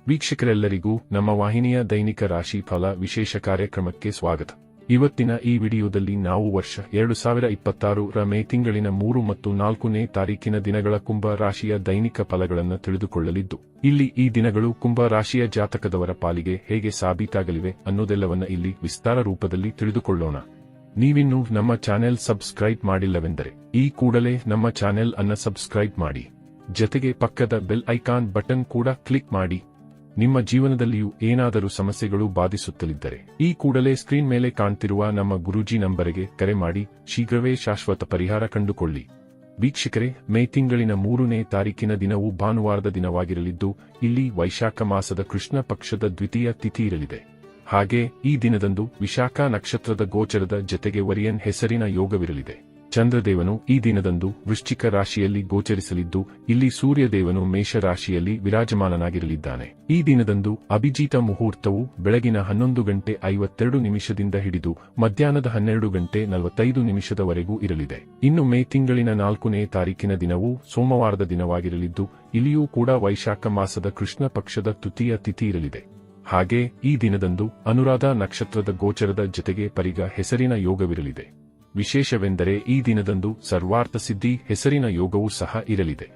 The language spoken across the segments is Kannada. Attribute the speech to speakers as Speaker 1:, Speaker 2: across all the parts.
Speaker 1: ವೀಕ್ಷಕರೆಲ್ಲರಿಗೂ ನಮ್ಮ ವಾಹಿನಿಯ ದೈನಿಕ ರಾಶಿ ಫಲ ವಿಶೇಷ ಕಾರ್ಯಕ್ರಮಕ್ಕೆ ಸ್ವಾಗತ. ಇವತ್ತಿನ ಈ ವಿಡಿಯೋದಲ್ಲಿ ನಾವು ವರ್ಷ 2026ರ ಮೇ ತಿಂಗಳಿನ 3 ಮತ್ತು 4ನೇ ತಾರೀಕಿನ ದಿನಗಳ ಕುಂಭ ರಾಶಿಯ ದೈನಿಕ ಫಲಗಳನ್ನು ತಿಳಿದುಕೊಳ್ಳಲಿದ್ದು, ಇಲ್ಲಿ ಈ ದಿನಗಳು ಕುಂಭ ರಾಶಿಯ ಜಾತಕದವರ ಪಾಲಿಗೆ ಹೇಗೆ ಸಾಬೀತಾಗಲಿವೆ ಅನ್ನೋದೆಲ್ಲವನ್ನ ಇಲ್ಲಿ ವಿಸ್ತಾರ ರೂಪದಲ್ಲಿ ತಿಳಿದುಕೊಳ್ಳೋಣ. ನೀವಿನ್ನೂ ನಮ್ಮ ಚಾನೆಲ್ ಸಬ್ಸ್ಕ್ರೈಬ್ ಮಾಡಿಲ್ಲವೆಂದರೆ ಈ ಕೂಡಲೇ ನಮ್ಮ ಚಾನೆಲ್ ಅನ್ನು ಸಬ್ಸ್ಕ್ರೈಬ್ ಮಾಡಿ. ಜೊತೆಗೆ ಪಕ್ಕದ ಬೆಲ್ ಐಕಾನ್ ಬಟನ್ ಕೂಡ ಕ್ಲಿಕ್ ಮಾಡಿ. ನಿಮ್ಮ ಜೀವನದಲ್ಲಿಯೂ ಏನಾದರೂ ಸಮಸ್ಯೆಗಳು ಬಾಧಿಸುತ್ತಲಿದ್ದರೆ ಈ ಕೂಡಲೇ ಸ್ಕ್ರೀನ್ ಮೇಲೆ ಕಾಣ್ತಿರುವ ನಮ್ಮ ಗುರೂಜಿ ನಂಬರಿಗೆ ಕರೆ ಮಾಡಿ ಶೀಘ್ರವೇ ಶಾಶ್ವತ ಪರಿಹಾರ ಕಂಡುಕೊಳ್ಳಿ. ವೀಕ್ಷಕರೇ, ಮೇ ತಿಂಗಳಿನ 3ನೇ ತಾರೀಕಿನ ದಿನವು ಭಾನುವಾರದ ದಿನವಾಗಿರಲಿದ್ದು, ಇಲ್ಲಿ ವೈಶಾಖ ಮಾಸದ ಕೃಷ್ಣ ಪಕ್ಷದ ದ್ವಿತೀಯ ತಿಥಿ ಇರಲಿದೆ. ಹಾಗೆ ಈ ದಿನದಂದು ವಿಶಾಖ ನಕ್ಷತ್ರದ ಗೋಚರದ ಜತೆಗೆ ವರಿಯನ್ ಹೆಸರಿನ ಯೋಗವಿರಲಿದೆ. ಚಂದ್ರದೇವನು ಈ ದಿನದಂದು ವೃಶ್ಚಿಕ ರಾಶಿಯಲ್ಲಿ ಗೋಚರಿಸಲಿದ್ದು, ಇಲ್ಲಿ ಸೂರ್ಯದೇವನು ಮೇಷ ರಾಶಿಯಲ್ಲಿ ವಿರಾಜಮಾನನಾಗಿರಲಿದ್ದಾನೆ. ಈ ದಿನದಂದು ಅಭಿಜಿತ ಮುಹೂರ್ತವು ಬೆಳಗಿನ 11:52 ಹಿಡಿದು ಮಧ್ಯಾಹ್ನದ 12:45 ಇರಲಿದೆ. ಇನ್ನು ಮೇ ತಿಂಗಳಿನ 4ನೇ ತಾರೀಕಿನ ದಿನವು ಸೋಮವಾರದ ದಿನವಾಗಿರಲಿದ್ದು, ಇಲ್ಲಿಯೂ ಕೂಡ ವೈಶಾಖ ಮಾಸದ ಕೃಷ್ಣ ಪಕ್ಷದ ತೃತೀಯ ತಿಥಿ ಇರಲಿದೆ. ಹಾಗೆ ಈ ದಿನದಂದು ಅನುರಾಧ ನಕ್ಷತ್ರದ ಗೋಚರದ ಜತೆಗೆ ಪರಿಗ ಹೆಸರಿನ ಯೋಗವಿರಲಿದೆ. ವಿಶೇಷವೆಂದರೆ ಈ ದಿನದಂದು ಸರ್ವಾರ್ಥ ಸಿದ್ಧಿ ಹೆಸರಿನ ಯೋಗವೂ ಸಹ ಇರಲಿದೆ.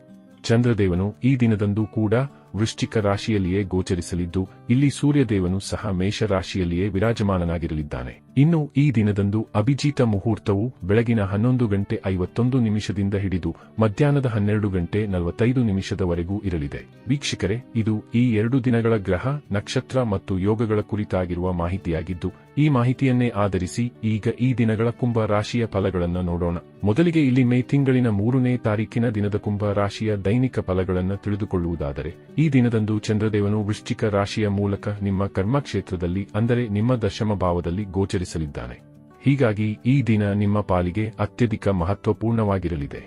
Speaker 1: ಚಂದ್ರದೇವನು ಈ ದಿನದಂದು ಕೂಡ ವೃಶ್ಚಿಕ ರಾಶಿಯಲ್ಲಿಯೇ ಗೋಚರಿಸಲಿದ್ದು, ಇಲ್ಲಿ ಸೂರ್ಯದೇವನು ಸಹ ಮೇಷ ರಾಶಿಯಲ್ಲಿಯೇ ವಿರಾಜಮಾನನಾಗಿರಲಿದ್ದಾನೆ. ಇನ್ನು ಈ ದಿನದಂದು ಅಭಿಜಿತ ಮುಹೂರ್ತವು ಬೆಳಗಿನ 11:51 ಹಿಡಿದು ಮಧ್ಯಾಹ್ನದ 12:45 ಇರಲಿದೆ. ವೀಕ್ಷಕರೇ, ಇದು ಈ 2 ದಿನಗಳ ಗ್ರಹ, ನಕ್ಷತ್ರ ಮತ್ತು ಯೋಗಗಳ ಕುರಿತಾಗಿರುವ ಮಾಹಿತಿಯಾಗಿದ್ದು, ಈ ಮಾಹಿತಿಯನ್ನೇ ಆಧರಿಸಿ ಈಗ ಈ ದಿನಗಳ ಕುಂಭ ರಾಶಿಯ ಫಲಗಳನ್ನು ನೋಡೋಣ. ಮೊದಲಿಗೆ ಇಲ್ಲಿ ಮೇ ತಿಂಗಳಿನ 3ನೇ ತಾರೀಕಿನ ದಿನದ ಕುಂಭ ರಾಶಿಯ ದೈನಿಕ ಫಲಗಳನ್ನು ತಿಳಿದುಕೊಳ್ಳುವುದಾದರೆ, ಈ ದಿನದಂದು ಚಂದ್ರದೇವನು ವೃಶ್ಚಿಕ ರಾಶಿಯ ಮೂಲಕ ನಿಮ್ಮ ಕರ್ಮಕ್ಷೇತ್ರದಲ್ಲಿ ಅಂದರೆ ನಿಮ್ಮ ದಶಮ ಭಾವದಲ್ಲಿ ಗೋಚರಿಸಲಿದ್ದಾನೆ. ಹೀಗಾಗಿ ಈ ದಿನ ನಿಮ್ಮ ಪಾಲಿಗೆ ಅತ್ಯಧಿಕ ಮಹತ್ವಪೂರ್ಣವಾಗಿರಲಿದೆ.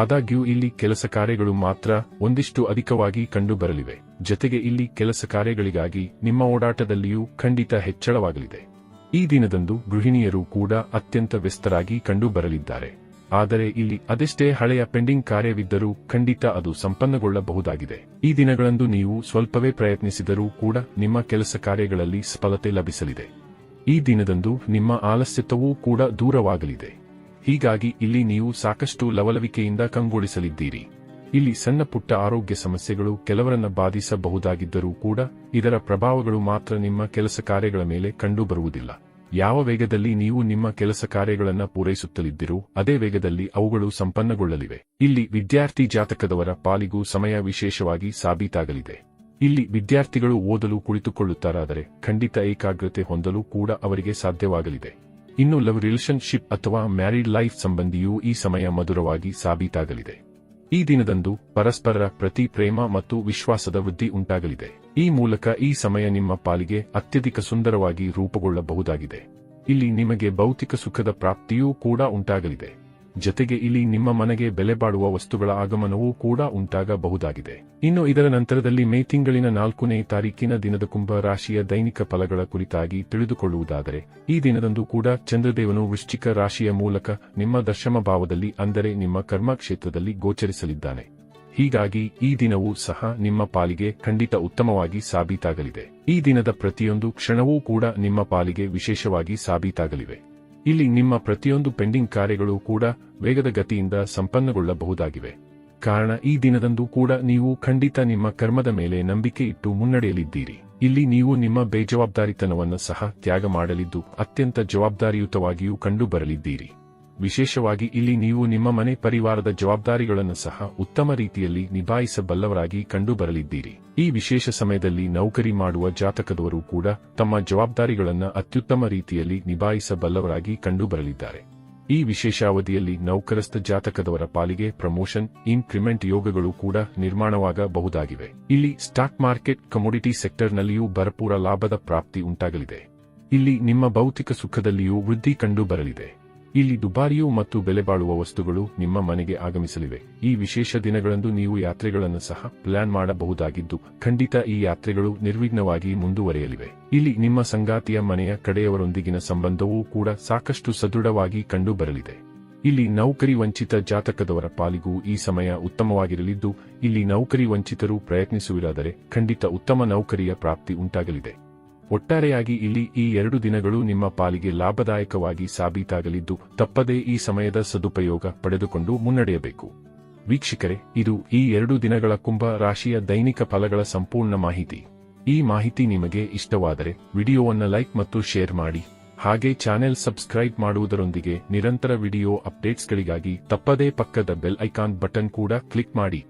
Speaker 1: ಆದಾಗ್ಯೂ ಇಲ್ಲಿ ಕೆಲಸ ಕಾರ್ಯಗಳು ಮಾತ್ರ ಒಂದಿಷ್ಟು ಅಧಿಕವಾಗಿ ಕಂಡುಬರಲಿವೆ. ಜತೆಗೆ ಇಲ್ಲಿ ಕೆಲಸ ಕಾರ್ಯಗಳಿಗಾಗಿ ನಿಮ್ಮ ಓಡಾಟದಲ್ಲಿಯೂ ಖಂಡಿತ ಹೆಚ್ಚಳವಾಗಲಿದೆ. ಈ ದಿನದಂದು ಗೃಹಿಣಿಯರು ಕೂಡ ಅತ್ಯಂತ ವ್ಯಸ್ತರಾಗಿ ಕಂಡುಬರಲಿದ್ದಾರೆ. ಆದರೆ ಇಲ್ಲಿ ಅದೆಷ್ಟೇ ಹಳೆಯ ಪೆಂಡಿಂಗ್ ಕಾರ್ಯವಿದ್ದರೂ ಖಂಡಿತ ಅದು ಸಂಪನ್ನಗೊಳ್ಳಬಹುದಾಗಿದೆ. ಈ ದಿನಗಳಂದು ನೀವು ಸ್ವಲ್ಪವೇ ಪ್ರಯತ್ನಿಸಿದರೂ ಕೂಡ ನಿಮ್ಮ ಕೆಲಸ ಕಾರ್ಯಗಳಲ್ಲಿ ಸಫಲತೆ ಲಭಿಸಲಿದೆ. ಈ ದಿನದಂದು ನಿಮ್ಮ ಆಲಸ್ಯತ್ವವೂ ಕೂಡ ದೂರವಾಗಲಿದೆ. ಹೀಗಾಗಿ ಇಲ್ಲಿ ನೀವು ಸಾಕಷ್ಟು ಲವಲವಿಕೆಯಿಂದ ಕಂಗೊಳಿಸಲಿದ್ದೀರಿ. ಇಲ್ಲಿ ಸಣ್ಣ ಪುಟ್ಟ ಆರೋಗ್ಯ ಸಮಸ್ಯೆಗಳು ಕೆಲವರನ್ನ ಬಾಧಿಸಬಹುದಾಗಿದ್ದರೂ ಕೂಡ ಇದರ ಪ್ರಭಾವಗಳು ಮಾತ್ರ ನಿಮ್ಮ ಕೆಲಸ ಕಾರ್ಯಗಳ ಮೇಲೆ ಕಂಡುಬರುವುದಿಲ್ಲ. ಯಾವ ವೇಗದಲ್ಲಿ ನೀವು ನಿಮ್ಮ ಕೆಲಸ ಕಾರ್ಯಗಳನ್ನು ಪೂರೈಸುತ್ತಲಿದ್ದೀರೋ ಅದೇ ವೇಗದಲ್ಲಿ ಅವುಗಳು ಸಂಪನ್ನಗೊಳ್ಳಲಿವೆ. ಇಲ್ಲಿ ವಿದ್ಯಾರ್ಥಿ ಜಾತಕದವರ ಪಾಲಿಗೂ ಸಮಯ ವಿಶೇಷವಾಗಿ ಸಾಬೀತಾಗಲಿದೆ. ಇಲ್ಲಿ ವಿದ್ಯಾರ್ಥಿಗಳು ಓದಲು ಕುಳಿತುಕೊಳ್ಳುತ್ತಾರಾದರೆ ಖಂಡಿತ ಏಕಾಗ್ರತೆ ಹೊಂದಲು ಕೂಡ ಅವರಿಗೆ ಸಾಧ್ಯವಾಗಲಿದೆ. ಇನ್ನು ಲವ್ ರಿಲೇಶನ್ಶಿಪ್ ಅಥವಾ ಮ್ಯಾರಿಡ್ ಲೈಫ್ ಸಂಬಂಧಿಯೂ ಈ ಸಮಯ ಮಧುರವಾಗಿ ಸಾಬೀತಾಗಲಿದೆ. ಈ ದಿನದಂದು ಪರಸ್ಪರರ ಪ್ರತಿ ಪ್ರೇಮ ಮತ್ತು ವಿಶ್ವಾಸದ ವೃದ್ಧಿ ಉಂಟಾಗಲಿದೆ. ಈ ಮೂಲಕ ಈ ಸಮಯ ನಿಮ್ಮ ಪಾಲಿಗೆ ಅತ್ಯಧಿಕ ಸುಂದರವಾಗಿ ರೂಪುಗೊಳ್ಳಬಹುದಾಗಿದೆ. ಇಲ್ಲಿ ನಿಮಗೆ ಭೌತಿಕ ಸುಖದ ಪ್ರಾಪ್ತಿಯೂ ಕೂಡ ಉಂಟಾಗಲಿದೆ. ಜತೆಗೆ ಇಲ್ಲಿ ನಿಮ್ಮ ಮನೆಗೆ ಬೆಲೆ ಬಾಳುವ ವಸ್ತುಗಳ ಆಗಮನವೂ ಕೂಡ ಉಂಟಾಗಬಹುದಾಗಿದೆ. ಇನ್ನು ಇದರ ನಂತರದಲ್ಲಿ ಮೇ ತಿಂಗಳಿನ 4ನೇ ತಾರೀಕಿನ ದಿನದ ಕುಂಭ ರಾಶಿಯ ದೈನಿಕ ಫಲಗಳ ಕುರಿತಾಗಿ ತಿಳಿದುಕೊಳ್ಳುವುದಾದರೆ, ಈ ದಿನದಂದು ಕೂಡ ಚಂದ್ರದೇವನು ವೃಶ್ಚಿಕ ರಾಶಿಯ ಮೂಲಕ ನಿಮ್ಮ ದಶಮ ಭಾವದಲ್ಲಿ ಅಂದರೆ ನಿಮ್ಮ ಕರ್ಮ ಕ್ಷೇತ್ರದಲ್ಲಿ ಗೋಚರಿಸಲಿದ್ದಾನೆ. ಹೀಗಾಗಿ ಈ ದಿನವೂ ಸಹ ನಿಮ್ಮ ಪಾಲಿಗೆ ಖಂಡಿತ ಉತ್ತಮವಾಗಿ ಸಾಬೀತಾಗಲಿದೆ. ಈ ದಿನದ ಪ್ರತಿಯೊಂದು ಕ್ಷಣವೂ ಕೂಡ ನಿಮ್ಮ ಪಾಲಿಗೆ ವಿಶೇಷವಾಗಿ ಸಾಬೀತಾಗಲಿವೆ. ಇಲ್ಲಿ ನಿಮ್ಮ ಪ್ರತಿಯೊಂದು ಪೆಂಡಿಂಗ್ ಕಾರ್ಯಗಳು ಕೂಡ ವೇಗದ ಗತಿಯಿಂದ ಸಂಪನ್ನಗೊಳ್ಳಬಹುದಾಗಿವೆ. ಕಾರಣ ಈ ದಿನದಂದು ಕೂಡ ನೀವು ಖಂಡಿತ ನಿಮ್ಮ ಕರ್ಮದ ಮೇಲೆ ನಂಬಿಕೆ ಇಟ್ಟು ಮುನ್ನಡೆಯಲಿದ್ದೀರಿ. ಇಲ್ಲಿ ನೀವು ನಿಮ್ಮ ಬೇಜವಾಬ್ದಾರಿತನವನ್ನು ಸಹ ತ್ಯಾಗ ಮಾಡಲಿದ್ದು ಅತ್ಯಂತ ಜವಾಬ್ದಾರಿಯುತವಾಗಿಯೂ ಕಂಡುಬರಲಿದ್ದೀರಿ. ವಿಶೇಷವಾಗಿ ಇಲ್ಲಿ ನೀವು ನಿಮ್ಮ ಮನೆ ಪರಿವಾರದ ಜವಾಬ್ದಾರಿಗಳನ್ನು ಸಹ ಉತ್ತಮ ರೀತಿಯಲ್ಲಿ ನಿಭಾಯಿಸಬಲ್ಲವರಾಗಿ ಕಂಡುಬರಲಿದ್ದೀರಿ. ಈ ವಿಶೇಷ ಸಮಯದಲ್ಲಿ ನೌಕರಿ ಮಾಡುವ ಜಾತಕದವರು ಕೂಡ ತಮ್ಮ ಜವಾಬ್ದಾರಿಗಳನ್ನು ಅತ್ಯುತ್ತಮ ರೀತಿಯಲ್ಲಿ ನಿಭಾಯಿಸಬಲ್ಲವರಾಗಿ ಕಂಡುಬರಲಿದ್ದಾರೆ. ಈ ವಿಶೇಷ ಅವಧಿಯಲ್ಲಿ ನೌಕರಸ್ಥ ಜಾತಕದವರ ಪಾಲಿಗೆ ಪ್ರಮೋಷನ್, ಇನ್ಕ್ರಿಮೆಂಟ್ ಯೋಗಗಳು ಕೂಡ ನಿರ್ಮಾಣವಾಗಬಹುದಾಗಿವೆ. ಇಲ್ಲಿ ಸ್ಟಾಕ್ ಮಾರ್ಕೆಟ್, ಕಮೋಡಿಟಿ ಸೆಕ್ಟರ್ನಲ್ಲಿಯೂ ಭರಪೂರ ಲಾಭದ ಪ್ರಾಪ್ತಿ ಉಂಟಾಗಲಿದೆ. ಇಲ್ಲಿ ನಿಮ್ಮ ಭೌತಿಕ ಸುಖದಲ್ಲಿಯೂ ವೃದ್ಧಿ ಕಂಡುಬರಲಿದೆ. ಇಲ್ಲಿ ದುಬಾರಿಯೂ ಮತ್ತು ಬೆಲೆಬಾಳುವ ವಸ್ತುಗಳು ನಿಮ್ಮ ಮನೆಗೆ ಆಗಮಿಸಲಿವೆ. ಈ ವಿಶೇಷ ದಿನಗಳಂದು ನೀವು ಯಾತ್ರೆಗಳನ್ನು ಸಹ ಪ್ಲಾನ್ ಮಾಡಬಹುದಾಗಿದ್ದು ಖಂಡಿತ ಈ ಯಾತ್ರೆಗಳು ನಿರ್ವಿಘ್ನವಾಗಿ ಮುಂದುವರೆಯಲಿವೆ. ಇಲ್ಲಿ ನಿಮ್ಮ ಸಂಗಾತಿಯ ಮನೆಯ ಕಡೆಯವರೊಂದಿಗಿನ ಸಂಬಂಧವೂ ಕೂಡ ಸಾಕಷ್ಟು ಸದೃಢವಾಗಿ ಕಂಡುಬರಲಿದೆ. ಇಲ್ಲಿ ನೌಕರಿ ವಂಚಿತ ಜಾತಕದವರ ಪಾಲಿಗೂ ಈ ಸಮಯ ಉತ್ತಮವಾಗಿರಲಿದ್ದು, ಇಲ್ಲಿ ನೌಕರಿ ವಂಚಿತರು ಪ್ರಯತ್ನಿಸುವಿರಾದರೆ ಖಂಡಿತ ಉತ್ತಮ ನೌಕರಿಯ ಪ್ರಾಪ್ತಿ ಉಂಟಾಗಲಿದೆ. ಒಟ್ಟಾರೆಯಾಗಿ ಇಲ್ಲಿ ಈ 2 ದಿನಗಳು ನಿಮ್ಮ ಪಾಲಿಗೆ ಲಾಭದಾಯಕವಾಗಿ ಸಾಬೀತಾಗಲಿದ್ದು, ತಪ್ಪದೇ ಈ ಸಮಯದ ಸದುಪಯೋಗ ಪಡೆದುಕೊಂಡು ಮುನ್ನಡೆಯಬೇಕು. ವೀಕ್ಷಕರೇ, ಇದು ಈ 2 ದಿನಗಳ ಕುಂಭ ರಾಶಿಯ ದೈನಿಕ ಫಲಗಳ ಸಂಪೂರ್ಣ ಮಾಹಿತಿ. ಈ ಮಾಹಿತಿ ನಿಮಗೆ ಇಷ್ಟವಾದರೆ ವಿಡಿಯೋವನ್ನು ಲೈಕ್ ಮತ್ತು ಶೇರ್ ಮಾಡಿ. ಹಾಗೆ ಚಾನೆಲ್ ಸಬ್ಸ್ಕ್ರೈಬ್ ಮಾಡುವುದರೊಂದಿಗೆ ನಿರಂತರ ವಿಡಿಯೋ ಅಪ್ಡೇಟ್ಸ್ಗಳಿಗಾಗಿ ತಪ್ಪದೇ ಪಕ್ಕದ ಬೆಲ್ ಐಕಾನ್ ಬಟನ್ ಕೂಡ ಕ್ಲಿಕ್ ಮಾಡಿ.